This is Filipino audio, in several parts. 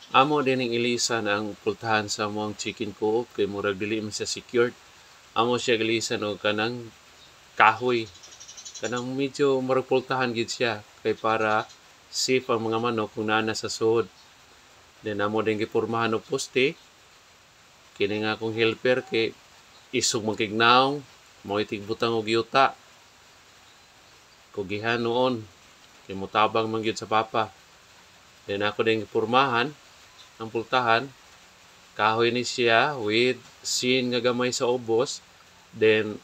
Amo din ning ilisan ang pultahan sa among chicken coop kay murag dili man siya secured. Amo siya ilisan og kanang kahoy. Kanang medyo murag pultahan gid siya kay para safe ang mga manok kung naa na sa suod. Then amo din gipormahan og poste. Kini nga akong helper kay isog magkignaw, mao tigbutang og yuta. Kugihan noon kay mutabang man gyud sa papa. Then ako din gipormahan ang pultahan. Kahoy ni siya with sin nga gamay sa ubos. Then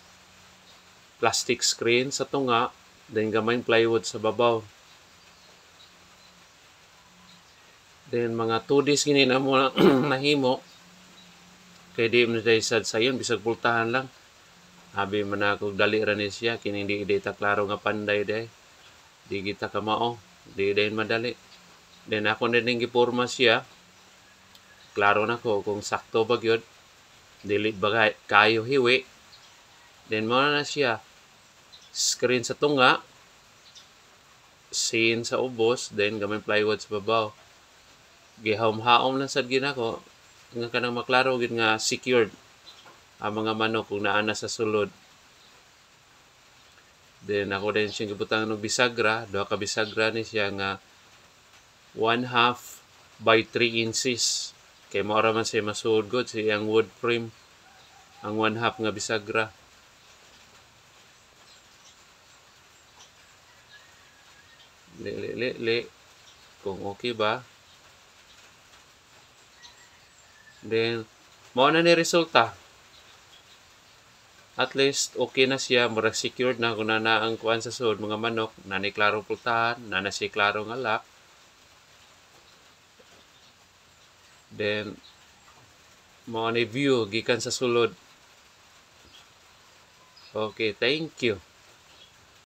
plastic screen sa tunga. Then gamay plywood sa babaw. Then mga 2 days gini na mo nahimo. Kay di mo tayo sad sayon bisag pultahan lang. Abi man ako dali ra ni siya kini di ta klaro nga panday day. Di kita kamao, di dayon madali. Then ako na din giporma siya. Klaro na ko kung sakto ba gyud. Dili ba kayo hiwi. Then mo na siya. Screen sa tunga, sin sa ubos, then gamay plywood sa babaw. Gihawom-hawom lang sad ginako nga kanang maklaro gid nga secured ang mga manok kung naa na sa sulod. Then ako din siya gibutang og bisagra, duha ka bisagra ni siya nga 1/2 by 3 inches. Kay mao ra man siya masuod gud siyang wood frame ang 1/2 nga bisagra. Li kung okay ba. Then mao na ni resulta. At least okay na siya, murag secured na kung na ang kuan sa sud mga manok, nanay klaro pultahan, na si klaro nga lock. Then mao ni view gikan sa sulod. Okay, thank you.